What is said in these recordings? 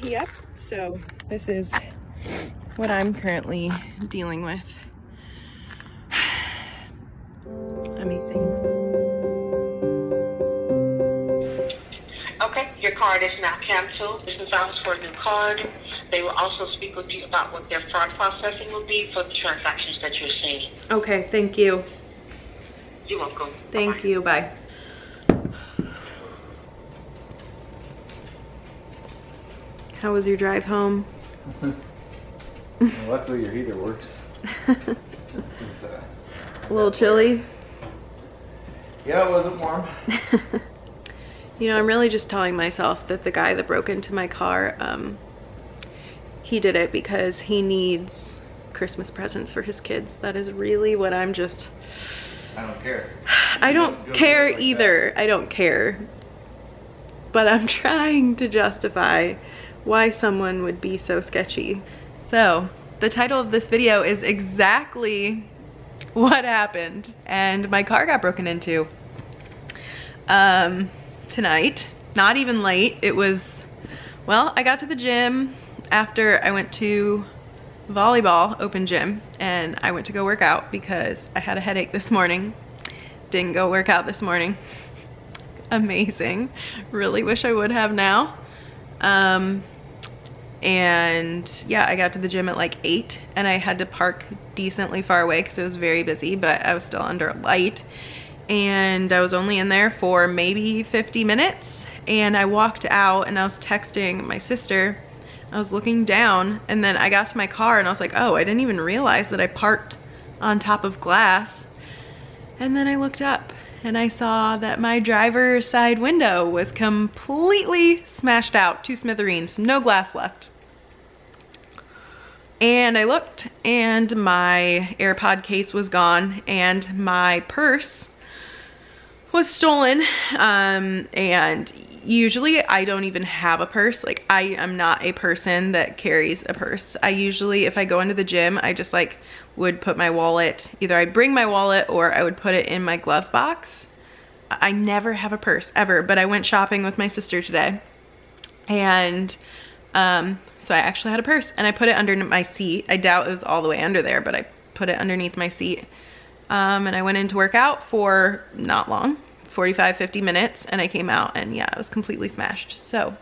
Yep, so this is what I'm currently dealing with. Amazing. Okay, your card is now canceled. Business hours for a new card. They will also speak with you about what their fraud processing will be for the transactions that you're seeing. Okay, thank you. You're welcome. Thank you, bye. How was your drive home? Well, luckily your heater works. It's, a little chilly? Yeah, it wasn't warm. You know, I'm really just telling myself that the guy that broke into my car, he did it because he needs Christmas presents for his kids. That is really what I'm just... I don't care. I don't care either. I don't care. But I'm trying to justify why someone would be so sketchy. So, the title of this video is exactly what happened, and my car got broken into. Tonight, not even late. It was, well, I got to the gym after I went to volleyball open gym, and I went to go work out because I had a headache this morning. Didn't go work out this morning. Amazing. Really wish I would have now. And yeah, I got to the gym at like 8 and I had to park decently far away because it was very busy, but I was still under light. And I was only in there for maybe 50 minutes. And I walked out and I was texting my sister. I was looking down and then I got to my car and I was like, oh, I didn't even realize that I parked on top of glass. And then I looked up and I saw that my driver's side window was completely smashed out to smithereens, no glass left. And I looked and my AirPod case was gone and my purse was stolen. And usually I don't even have a purse. Like, I am not a person that carries a purse. I usually, if I go into the gym, I just like would put my wallet, either I'd bring my wallet or I would put it in my glove box. I never have a purse ever, but I went shopping with my sister today. And so I actually had a purse and I put it under my seat. I doubt it was all the way under there, but I put it underneath my seat. And I went in to work out for not long, 45, 50 minutes, and I came out and yeah, it was completely smashed. So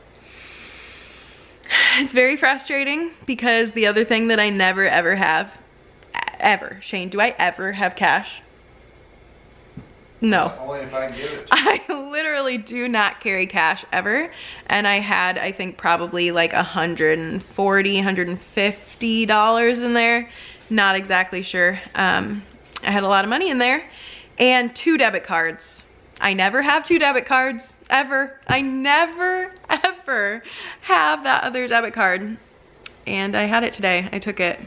it's very frustrating because the other thing that I never ever have, ever, Shane, do I ever have cash? No. Only if I give it. I literally do not carry cash ever. And I had, I think, probably like $140, $150 in there. Not exactly sure. I had a lot of money in there. And 2 debit cards. I never have 2 debit cards, ever. I never, ever have that other debit card. And I had it today. I took it.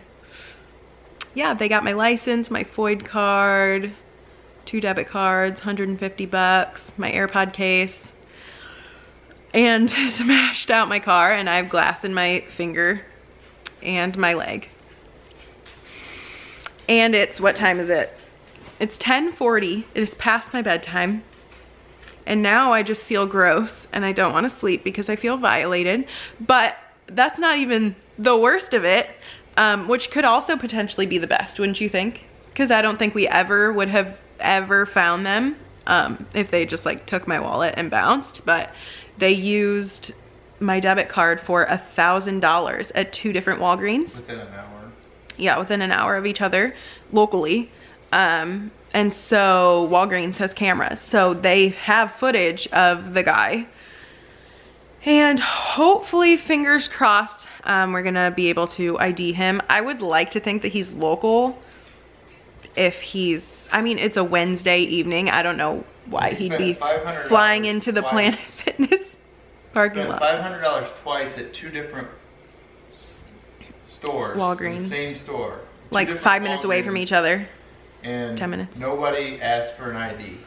Yeah, they got my license, my FOID card, 2 debit cards, 150 bucks, my AirPod case, and smashed out my car, and I have glass in my finger and my leg. And it's, what time is it? It's 10:40. It is past my bedtime. And now I just feel gross and I don't want to sleep because I feel violated. But that's not even the worst of it, which could also potentially be the best, wouldn't you think? Because I don't think we ever would have ever found them if they just like took my wallet and bounced. But they used my debit card for $1,000 at 2 different Walgreens. Within an hour. Yeah, within an hour of each other locally. And so Walgreens has cameras, so they have footage of the guy. And hopefully, fingers crossed, we're gonna be able to ID him. I would like to think that he's local. If he's, I mean, it's a Wednesday evening. I don't know why he'd be flying into the Planet Fitness parking lot. $500 twice at 2 different stores. Walgreens. The same store. Like 5 minutes away from each other. And 10 minutes. Nobody asked for an ID.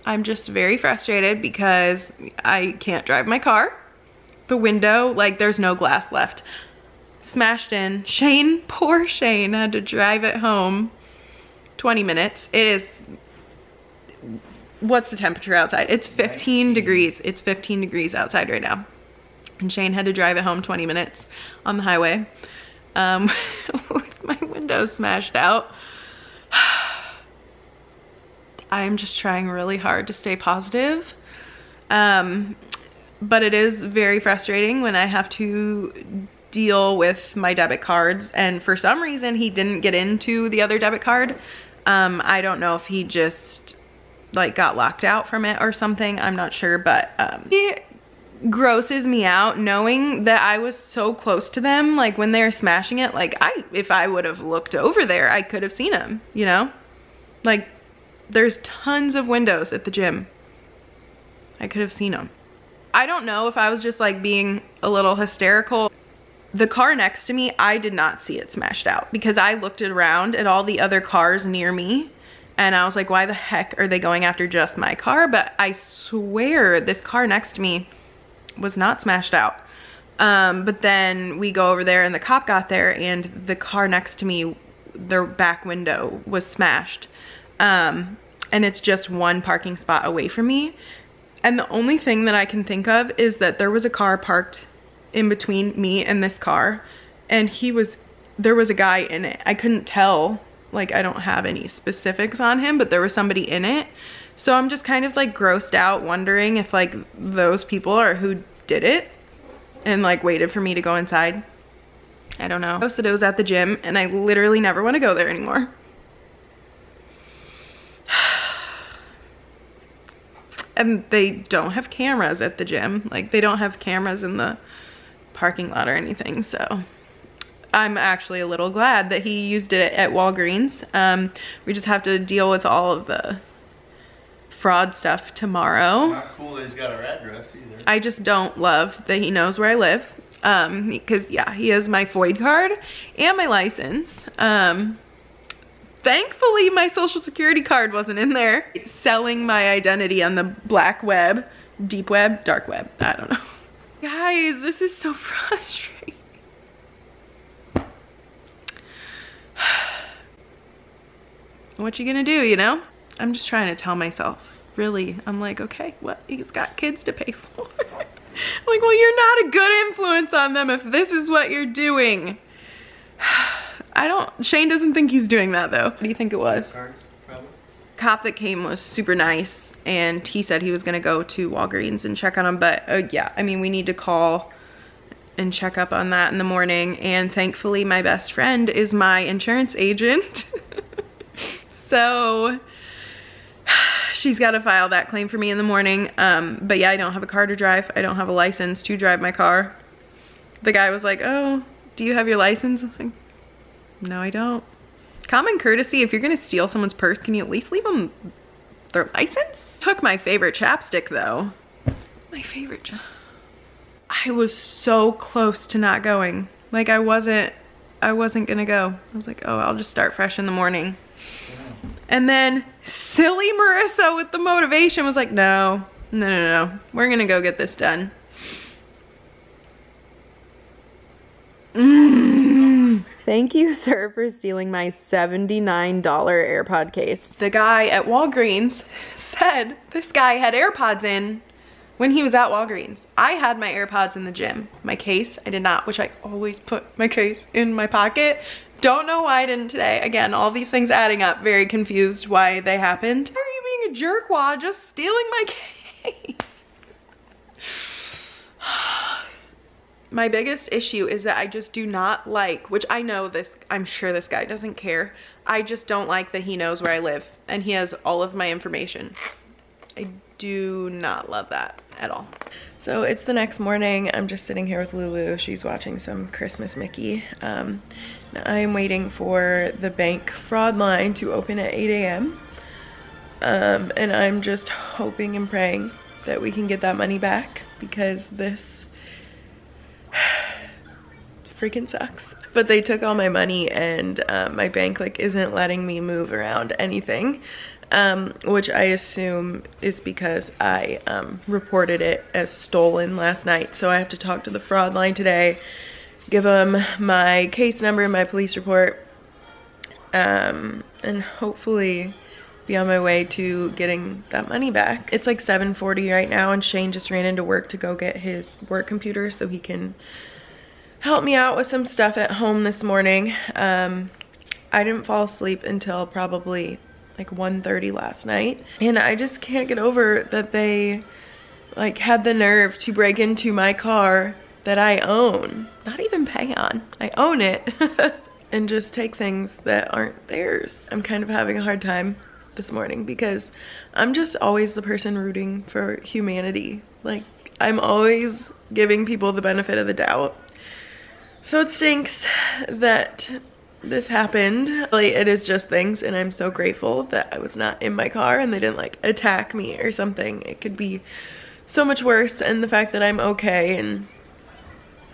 I'm just very frustrated because I can't drive my car. The window, like, there's no glass left. Smashed in. Shane, poor Shane, had to drive it home 20 minutes. It is, what's the temperature outside? It's 15 degrees. It's 15 degrees outside right now. and Shane had to drive it home 20 minutes on the highway with my window smashed out. I'm just trying really hard to stay positive. But it is very frustrating when I have to deal with my debit cards, and for some reason he didn't get into the other debit card. I don't know if he just like got locked out from it or something, I'm not sure, but it grosses me out knowing that I was so close to them, like when they were smashing it. Like if I would have looked over there, I could have seen him, you know? Like there's tons of windows at the gym. I could have seen them. I don't know if I was just like being a little hysterical. The car next to me, I did not see it smashed out because I looked around at all the other cars near me and I was like, why the heck are they going after just my car? But I swear this car next to me was not smashed out. But then we go over there and the cop got there and the car next to me, their back window was smashed. And it's just one parking spot away from me. And the only thing that I can think of is that there was a car parked in between me and this car, and there was a guy in it. I couldn't tell, like I don't have any specifics on him, but there was somebody in it. So I'm just kind of like grossed out, wondering if like those people are who did it and like waited for me to go inside. I don't know. I posted it was at the gym and I literally never want to go there anymore. And they don't have cameras at the gym. Like they don't have cameras in the parking lot or anything. So I'm actually a little glad that he used it at Walgreens. We just have to deal with all of the fraud stuff tomorrow. Not cool that he's got our address either. I just don't love that he knows where I live. Because yeah, he has my FOID card and my license. Thankfully, my social security card wasn't in there. It's selling my identity on the black web, deep web, dark web. I don't know. Guys, this is so frustrating. What you gonna do, you know? I'm just trying to tell myself, really. I'm like, okay, what? He's got kids to pay for. I'm like, well, you're not a good influence on them if this is what you're doing. Shane doesn't think he's doing that though. What do you think it was? Cards, probably. Cop that came was super nice and he said he was gonna go to Walgreens and check on him, but yeah, I mean, we need to call and check up on that in the morning, and thankfully my best friend is my insurance agent. So she's got to file that claim for me in the morning. But yeah, I don't have a car to drive. I don't have a license to drive my car. The guy was like, oh, do you have your license? I was like, no, I don't. Common courtesy, if you're gonna steal someone's purse, can you at least leave them their license? Took my favorite chapstick though. My favorite. I was so close to not going. Like I wasn't gonna go. I was like, oh, I'll just start fresh in the morning. Yeah. And then silly Marissa with the motivation was like, no, we're gonna go get this done. Thank you, sir, for stealing my $79 AirPod case. The guy at Walgreens said this guy had AirPods in when he was at Walgreens. I had my AirPods in the gym. My case, I did not, which I always put my case in my pocket. Don't know why I didn't today. Again, all these things adding up, very confused why they happened. Why are you being a jerkwad just stealing my case? My biggest issue is that I just do not like, which I know this, I'm sure this guy doesn't care. I just don't like that he knows where I live and he has all of my information. I do not love that at all. So it's the next morning. I'm just sitting here with Lulu. She's watching some Christmas Mickey. Now I am waiting for the bank fraud line to open at 8 a.m. And I'm just hoping and praying that we can get that money back because this freaking sucks. But they took all my money and my bank like isn't letting me move around anything, which I assume is because I reported it as stolen last night. So I have to talk to the fraud line today, give them my case number and my police report, and hopefully be on my way to getting that money back. It's like 7:40 right now, and Shane just ran into work to go get his work computer so he can help me out with some stuff at home this morning. I didn't fall asleep until probably like 1:30 last night, and I just can't get over that they like had the nerve to break into my car that I own, not even pay on, I own it, and just take things that aren't theirs. I'm kind of having a hard time this morning because I'm just always the person rooting for humanity. Like, I'm always giving people the benefit of the doubt. So it stinks that this happened. Really, it is just things, and I'm so grateful that I was not in my car and they didn't like attack me or something. It could be so much worse, and the fact that I'm okay. And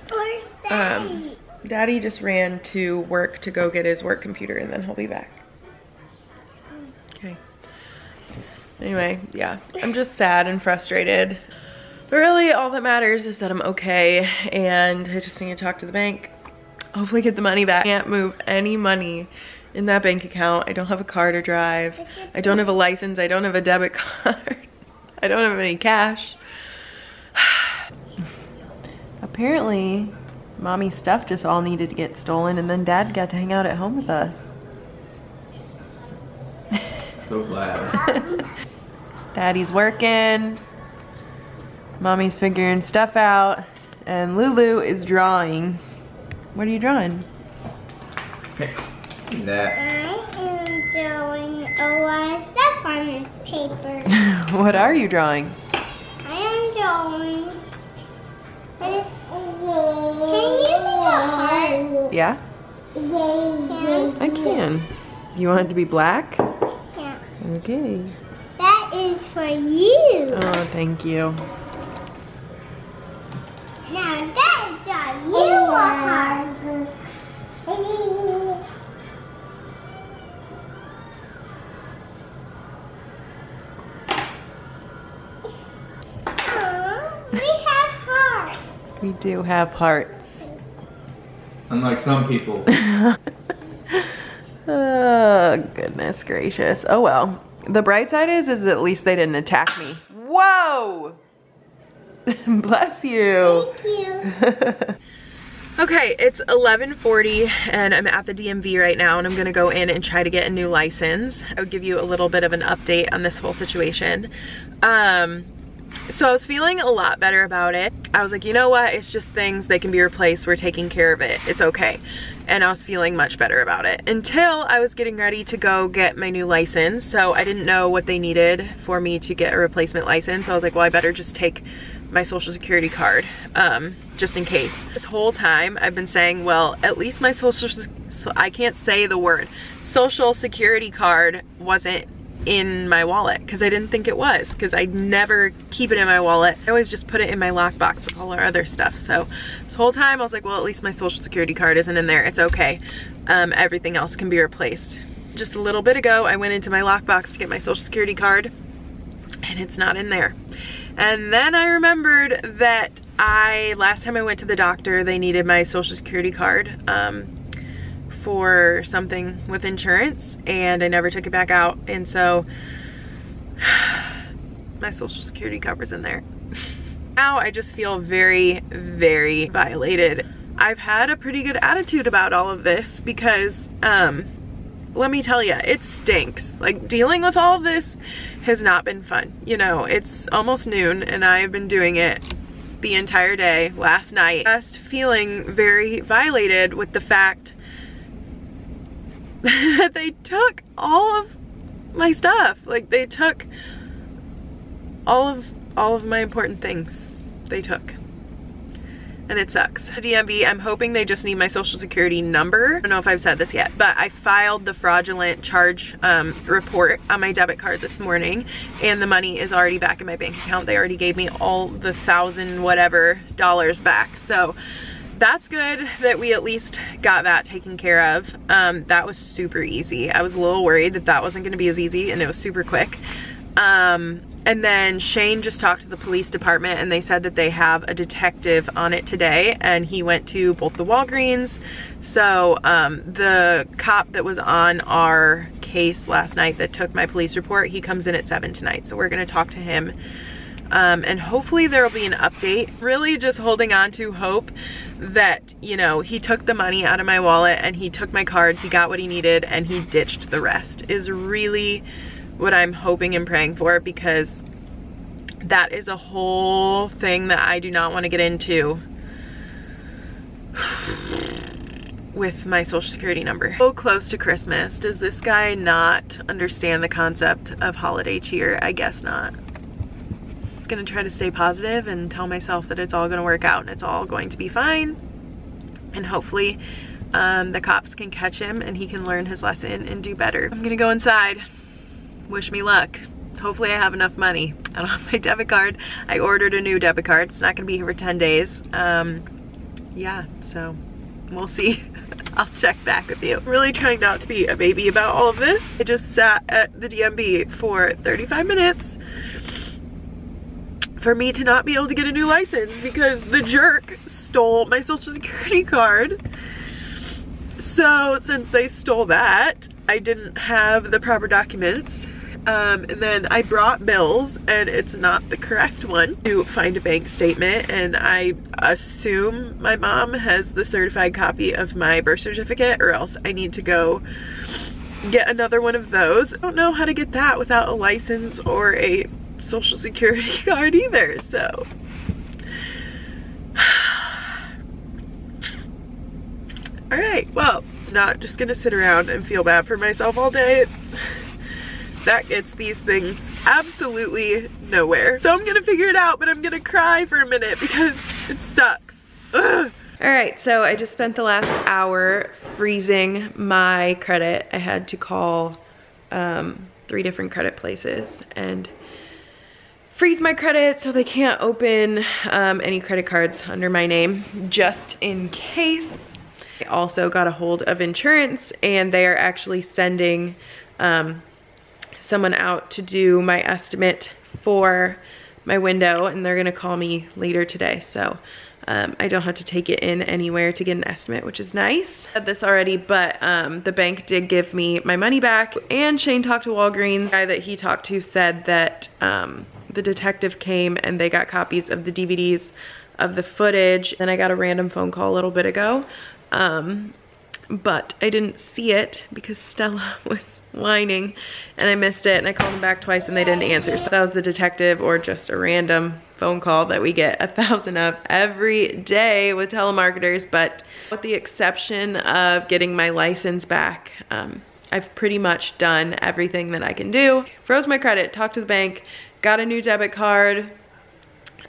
Where's Daddy? Daddy just ran to work to go get his work computer, and then he'll be back. Okay. Anyway, yeah, I'm just sad and frustrated. But really, all that matters is that I'm okay, and I just need to talk to the bank. Hopefully get the money back. I can't move any money in that bank account. I don't have a car to drive. I don't have a license. I don't have a debit card. I don't have any cash. Apparently, Mommy's stuff just all needed to get stolen, and then Dad got to hang out at home with us. So glad. Daddy's working. Mommy's figuring stuff out, and Lulu is drawing. What are you drawing? Okay. That. I am drawing a lot of stuff on this paper. What are you drawing? I am drawing this. Can you be a heart? Yeah, Can? I can. You want it to be black? Yeah. Okay. That is for you. Oh, thank you. Now that draw you a heart. Aw, we have hearts. We do have hearts. Unlike some people. Oh, goodness gracious. Oh well. The bright side is at least they didn't attack me. Whoa! Bless you. Thank you. Okay, it's 11:40 and I'm at the DMV right now, and I'm gonna go in and try to get a new license. I would give you a little bit of an update on this whole situation. So I was feeling a lot better about it. I was like, you know what? It's just things, they can be replaced. We're taking care of it. It's okay. And I was feeling much better about it until I was getting ready to go get my new license. So I didn't know what they needed for me to get a replacement license. So I was like, well, I better just take my social security card, just in case. This whole time I've been saying, well, at least my I can't say the word, social security card wasn't in my wallet, because I didn't think it was, because I never keep it in my wallet. I always just put it in my lockbox with all our other stuff. So this whole time I was like, well, at least my social security card isn't in there. It's okay. Everything else can be replaced. Just a little bit ago, I went into my lockbox to get my social security card, and it's not in there. And then I remembered that last time I went to the doctor, they needed my social security card for something with insurance, and I never took it back out. And so my social security cover's in there. Now I just feel very, very violated. I've had a pretty good attitude about all of this because let me tell you, it stinks. Like, dealing with all of this has not been fun. You know, it's almost noon and I've been doing it the entire day, last night. Just feeling very violated with the fact that they took all of my stuff. Like, they took all of my important things. They took. And it sucks. The DMV, I'm hoping they just need my social security number. I don't know if I've said this yet, but I filed the fraudulent charge report on my debit card this morning, and the money is already back in my bank account. They already gave me all the $1,000 whatever back. So that's good that we at least got that taken care of. That was super easy. I was a little worried that that wasn't gonna be as easy, and it was super quick. And then Shane just talked to the police department, and they said that they have a detective on it today, and he went to both the Walgreens. So the cop that was on our case last night that took my police report. He comes in at 7 tonight, so we're gonna talk to him. And hopefully there will be an update. Really just holding on to hope that, you know, he took the money out of my wallet and he took my cards, he got what he needed, and he ditched the rest is really what I'm hoping and praying for, because that is a whole thing that I do not want to get into with my social security number. So close to Christmas. Does this guy not understand the concept of holiday cheer? I guess not. I'm gonna try to stay positive and tell myself that it's all gonna work out and it's all going to be fine. And hopefully the cops can catch him and he can learn his lesson and do better. I'm gonna go inside. Wish me luck. Hopefully I have enough money. I don't have my debit card. I ordered a new debit card. It's not gonna be here for 10 days. Yeah, so we'll see. I'll check back with you. I'm really trying not to be a baby about all of this. I just sat at the DMV for 35 minutes for me to not be able to get a new license because the jerk stole my social security card. So since they stole that, I didn't have the proper documents. And then I brought bills and it's not the correct one to find a bank statement, and I assume my mom has the certified copy of my birth certificate, or else I need to go get another one of those. I don't know how to get that without a license or a social security card either, so all right, well, I'm not just gonna sit around and feel bad for myself all day. That gets these things absolutely nowhere. So I'm gonna figure it out, but I'm gonna cry for a minute because it sucks. Ugh. All right, so I just spent the last hour freezing my credit. I had to call 3 different credit places and freeze my credit so they can't open any credit cards under my name, just in case. I also got a hold of insurance and they are actually sending someone out to do my estimate for my window, and they're gonna call me later today. So I don't have to take it in anywhere to get an estimate, which is nice. I said this already, but the bank did give me my money back, and Shane talked to Walgreens. The guy that he talked to said that the detective came and they got copies of the DVDs of the footage, and I got a random phone call a little bit ago. But I didn't see it because Stella was whining and I missed it, and I called them back twice and they didn't answer. So that was the detective, or just a random phone call that we get 1,000 of every day with telemarketers. But with the exception of getting my license back, I've pretty much done everything that I can do. Froze my credit, talked to the bank, got a new debit card.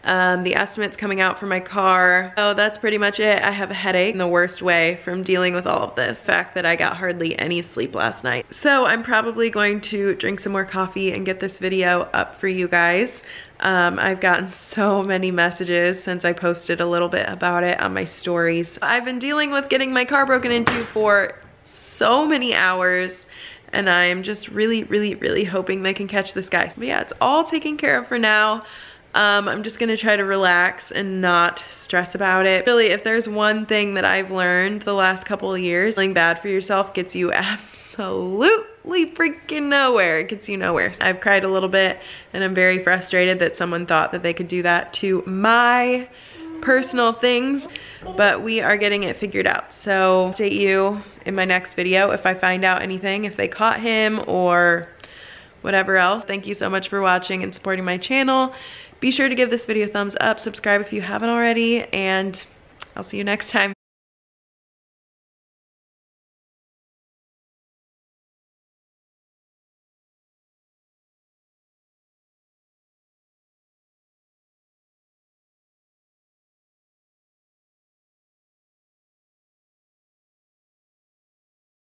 The estimate's coming out for my car. So that's pretty much it. I have a headache in the worst way from dealing with all of this. The fact that I got hardly any sleep last night. So I'm probably going to drink some more coffee and get this video up for you guys. I've gotten so many messages since I posted a little bit about it on my stories. I've been dealing with getting my car broken into for so many hours, and I'm just really hoping they can catch this guy. But yeah, it's all taken care of for now. I'm just gonna try to relax and not stress about it. Really, if there's one thing that I've learned the last couple of years, feeling bad for yourself gets you absolutely freaking nowhere. It gets you nowhere. I've cried a little bit and I'm very frustrated that someone thought that they could do that to my personal things, but we are getting it figured out. So update you in my next video if I find out anything, if they caught him or whatever else. Thank you so much for watching and supporting my channel. Be sure to give this video a thumbs up, subscribe if you haven't already, and I'll see you next time.